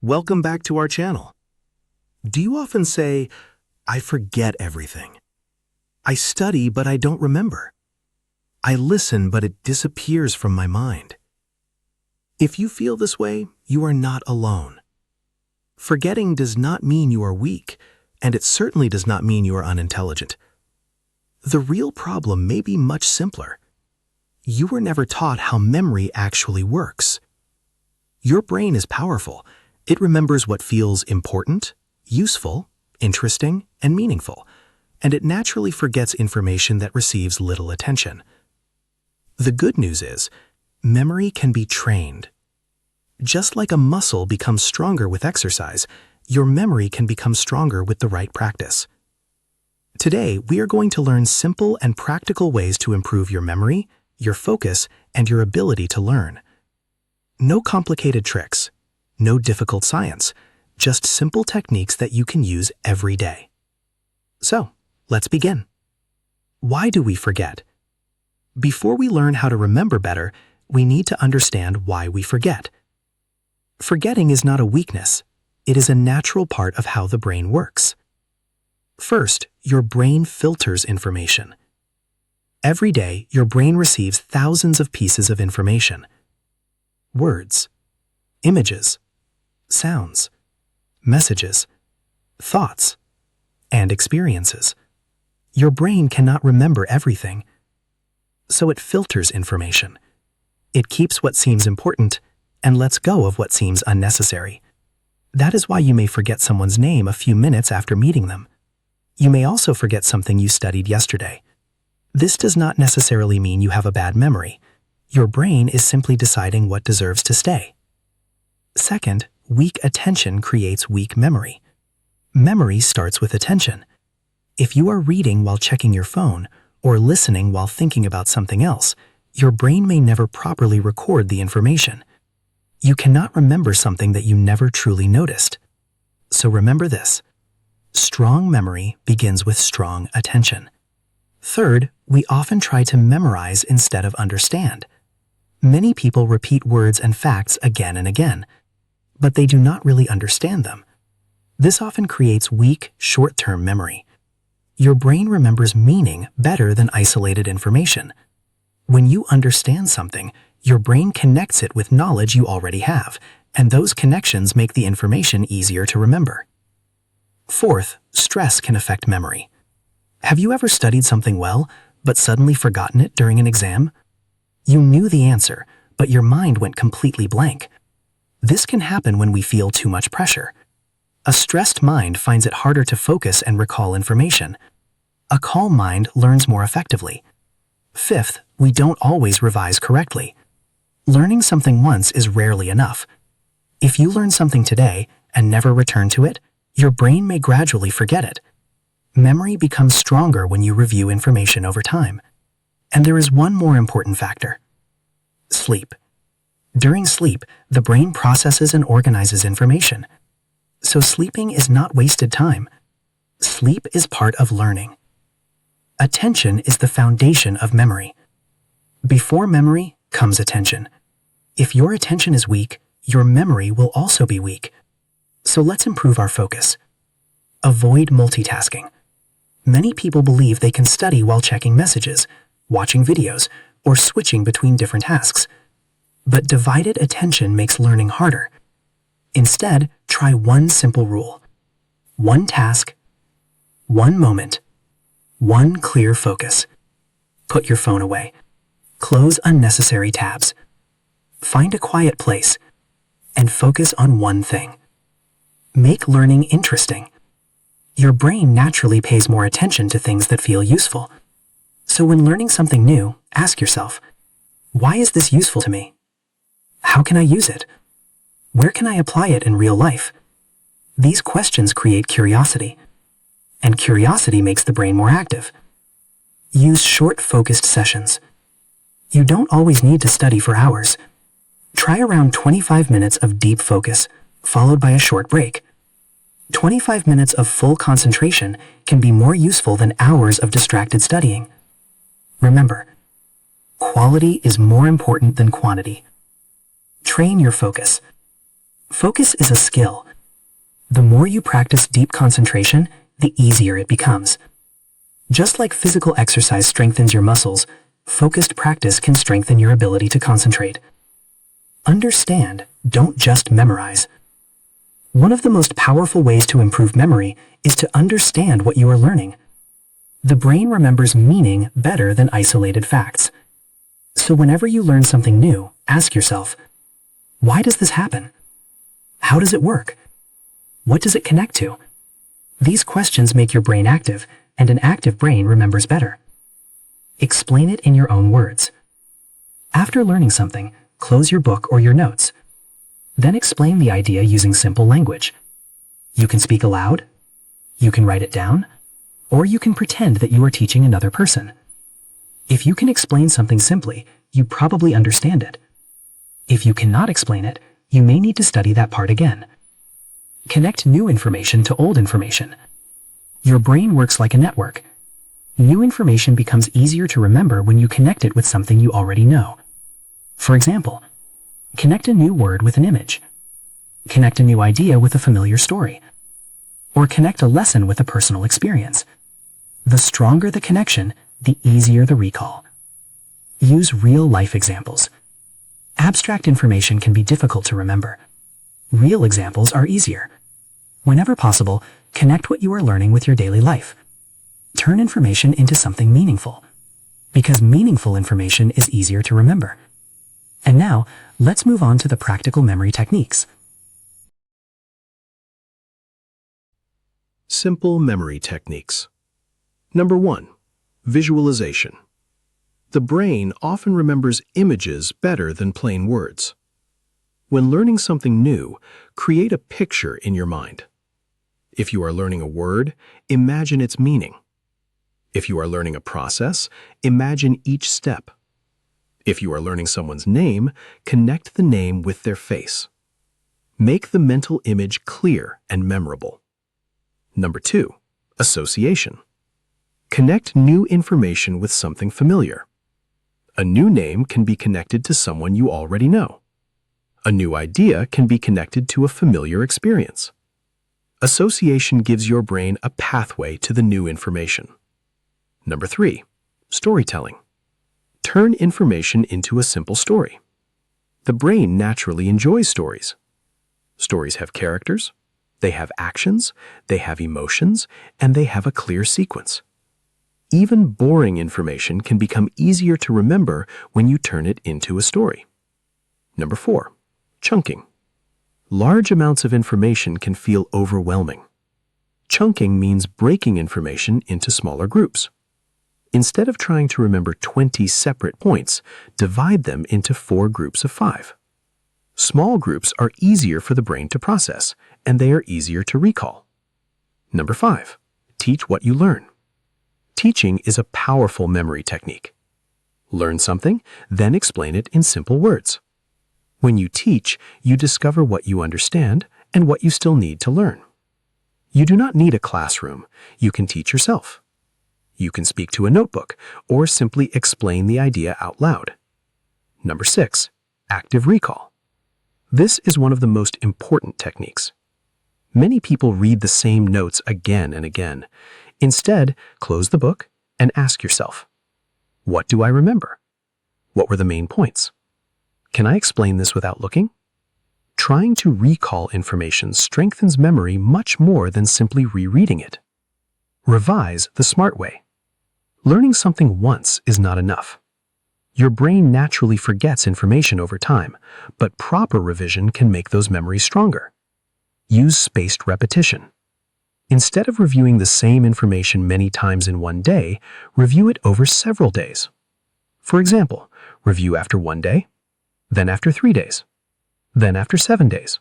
Welcome back to our channel. Do you often say, I forget everything? I study, but I don't remember. I listen, but it disappears from my mind. If you feel this way, you are not alone. Forgetting does not mean you are weak, and it certainly does not mean you are unintelligent. The real problem may be much simpler. You were never taught how memory actually works. Your brain is powerful. It remembers what feels important, useful, interesting, and meaningful, and it naturally forgets information that receives little attention. The good news is, memory can be trained. Just like a muscle becomes stronger with exercise, your memory can become stronger with the right practice. Today, we are going to learn simple and practical ways to improve your memory, your focus, and your ability to learn. No complicated tricks, no difficult science, just simple techniques that you can use every day. So, let's begin. Why do we forget? Before we learn how to remember better, we need to understand why we forget. Forgetting is not a weakness. It is a natural part of how the brain works. First, your brain filters information. Every day, your brain receives thousands of pieces of information. Words, images, sounds, messages, thoughts, and experiences. Your brain cannot remember everything, so it filters information. It keeps what seems important and lets go of what seems unnecessary. That is why you may forget someone's name a few minutes after meeting them. You may also forget something you studied yesterday. This does not necessarily mean you have a bad memory. Your brain is simply deciding what deserves to stay. Second, weak attention creates weak memory. Memory starts with attention. If you are reading while checking your phone or listening while thinking about something else, your brain may never properly record the information. You cannot remember something that you never truly noticed. So remember this. Strong memory begins with strong attention. Third, we often try to memorize instead of understand. Many people repeat words and facts again and again, but they do not really understand them. This often creates weak, short-term memory. Your brain remembers meaning better than isolated information. When you understand something, your brain connects it with knowledge you already have, and those connections make the information easier to remember. Fourth, stress can affect memory. Have you ever studied something well, but suddenly forgotten it during an exam? You knew the answer, but your mind went completely blank. This can happen when we feel too much pressure. A stressed mind finds it harder to focus and recall information. A calm mind learns more effectively. Fifth, we don't always revise correctly. Learning something once is rarely enough. If you learn something today and never return to it, your brain may gradually forget it. Memory becomes stronger when you review information over time. And there is one more important factor. Sleep. During sleep, the brain processes and organizes information. So sleeping is not wasted time. Sleep is part of learning. Attention is the foundation of memory. Before memory comes attention. If your attention is weak, your memory will also be weak. So let's improve our focus. Avoid multitasking. Many people believe they can study while checking messages, watching videos, or switching between different tasks. But divided attention makes learning harder. Instead, try one simple rule. One task, one moment, one clear focus. Put your phone away. Close unnecessary tabs. Find a quiet place and focus on one thing. Make learning interesting. Your brain naturally pays more attention to things that feel useful. So when learning something new, ask yourself, why is this useful to me? How can I use it? Where can I apply it in real life? These questions create curiosity, and curiosity makes the brain more active. Use short, focused sessions. You don't always need to study for hours. Try around 25 minutes of deep focus, followed by a short break. 25 minutes of full concentration can be more useful than hours of distracted studying. Remember, quality is more important than quantity. Train your focus. Focus is a skill. The more you practice deep concentration, the easier it becomes. Just like physical exercise strengthens your muscles, focused practice can strengthen your ability to concentrate. Understand, don't just memorize. One of the most powerful ways to improve memory is to understand what you are learning. The brain remembers meaning better than isolated facts. So whenever you learn something new, ask yourself, why does this happen? How does it work? What does it connect to? These questions make your brain active, and an active brain remembers better. Explain it in your own words. After learning something, close your book or your notes. Then explain the idea using simple language. You can speak aloud, you can write it down, or you can pretend that you are teaching another person. If you can explain something simply, you probably understand it. If you cannot explain it, you may need to study that part again. Connect new information to old information. Your brain works like a network. New information becomes easier to remember when you connect it with something you already know. For example, connect a new word with an image. Connect a new idea with a familiar story. Or connect a lesson with a personal experience. The stronger the connection, the easier the recall. Use real-life examples. Abstract information can be difficult to remember. Real examples are easier. Whenever possible, connect what you are learning with your daily life. Turn information into something meaningful, because meaningful information is easier to remember. And now, let's move on to the practical memory techniques. Simple memory techniques. Number 1. Visualization. The brain often remembers images better than plain words. When learning something new, create a picture in your mind. If you are learning a word, imagine its meaning. If you are learning a process, imagine each step. If you are learning someone's name, connect the name with their face. Make the mental image clear and memorable. Number 2. Association. Connect new information with something familiar. A new name can be connected to someone you already know. A new idea can be connected to a familiar experience. Association gives your brain a pathway to the new information. Number 3. Storytelling. Turn information into a simple story. The brain naturally enjoys stories. Stories have characters, they have actions, they have emotions, and they have a clear sequence. Even boring information can become easier to remember when you turn it into a story. Number 4. Chunking. Large amounts of information can feel overwhelming. Chunking means breaking information into smaller groups. Instead of trying to remember 20 separate points, divide them into 4 groups of 5. Small groups are easier for the brain to process, and they are easier to recall. Number 5. Teach what you learn. Teaching is a powerful memory technique. Learn something, then explain it in simple words. When you teach, you discover what you understand and what you still need to learn. You do not need a classroom. You can teach yourself. You can speak to a notebook or simply explain the idea out loud. Number 6. Active recall. This is one of the most important techniques. Many people read the same notes again and again. Instead, close the book and ask yourself, what do I remember? What were the main points? Can I explain this without looking? Trying to recall information strengthens memory much more than simply rereading it. Revise the smart way. Learning something once is not enough. Your brain naturally forgets information over time, but proper revision can make those memories stronger. Use spaced repetition. Instead of reviewing the same information many times in one day, review it over several days. For example, review after 1 day, then after 3 days, then after 7 days,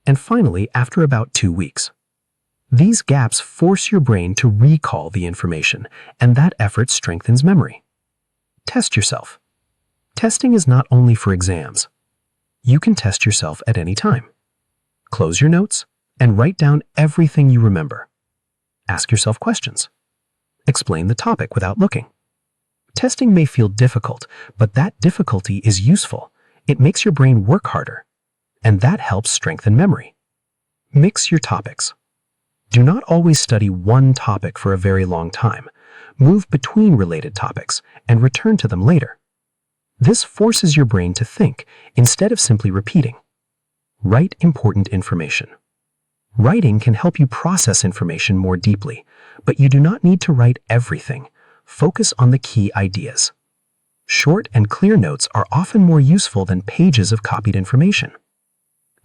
and finally after about 2 weeks. These gaps force your brain to recall the information, and that effort strengthens memory. Test yourself. Testing is not only for exams. You can test yourself at any time. Close your notes and write down everything you remember. Ask yourself questions. Explain the topic without looking. Testing may feel difficult, but that difficulty is useful. It makes your brain work harder. and that helps strengthen memory. Mix your topics. Do not always study one topic for a very long time. Move between related topics and return to them later. This forces your brain to think instead of simply repeating. Write important information. Writing can help you process information more deeply, but you do not need to write everything. Focus on the key ideas. Short and clear notes are often more useful than pages of copied information.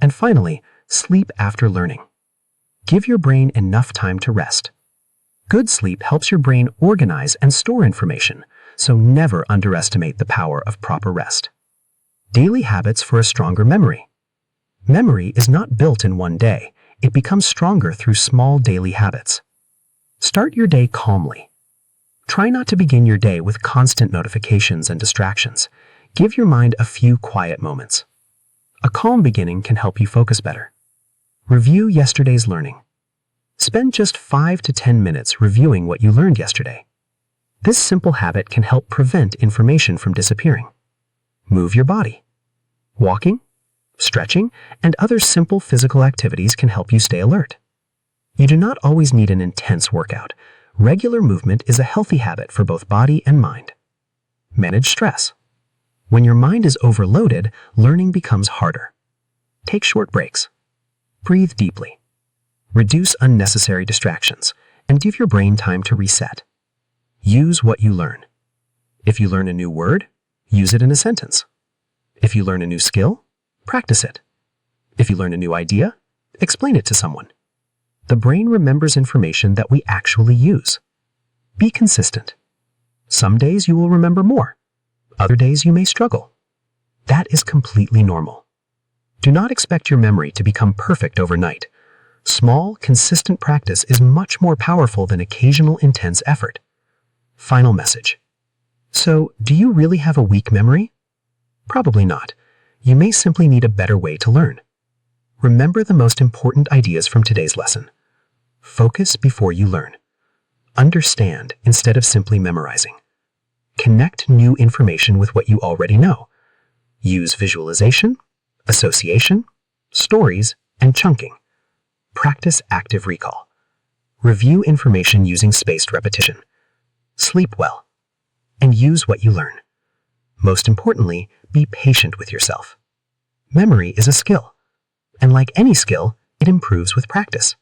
And finally, sleep after learning. Give your brain enough time to rest. Good sleep helps your brain organize and store information, so never underestimate the power of proper rest. Daily habits for a stronger memory. Memory is not built in one day. It becomes stronger through small daily habits. Start your day calmly. Try not to begin your day with constant notifications and distractions. Give your mind a few quiet moments. A calm beginning can help you focus better. Review yesterday's learning. Spend just 5 to 10 minutes reviewing what you learned yesterday. This simple habit can help prevent information from disappearing. Move your body. Walking, stretching, and other simple physical activities can help you stay alert. You do not always need an intense workout. Regular movement is a healthy habit for both body and mind. Manage stress. When your mind is overloaded, learning becomes harder. Take short breaks. Breathe deeply. Reduce unnecessary distractions and give your brain time to reset. Use what you learn. If you learn a new word, use it in a sentence. If you learn a new skill, practice it. If you learn a new idea, explain it to someone. The brain remembers information that we actually use. Be consistent. Some days you will remember more. Other days you may struggle. That is completely normal. Do not expect your memory to become perfect overnight. Small, consistent practice is much more powerful than occasional intense effort. Final message. So, do you really have a weak memory? Probably not. You may simply need a better way to learn. Remember the most important ideas from today's lesson. Focus before you learn. Understand instead of simply memorizing. Connect new information with what you already know. Use visualization, association, stories, and chunking. Practice active recall. Review information using spaced repetition. Sleep well. And use what you learn. Most importantly, be patient with yourself. Memory is a skill, and like any skill, it improves with practice.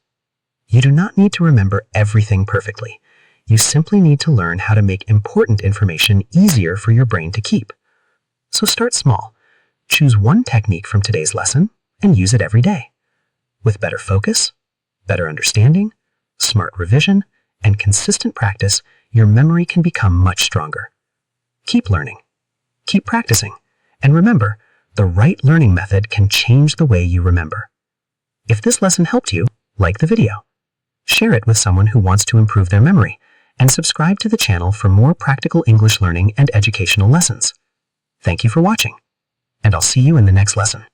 You do not need to remember everything perfectly. You simply need to learn how to make important information easier for your brain to keep. So start small. Choose one technique from today's lesson and use it every day. With better focus, better understanding, smart revision, and consistent practice, your memory can become much stronger. Keep learning. Keep practicing. And remember, the right learning method can change the way you remember. If this lesson helped you, like the video. Share it with someone who wants to improve their memory, and subscribe to the channel for more practical English learning and educational lessons. Thank you for watching, and I'll see you in the next lesson.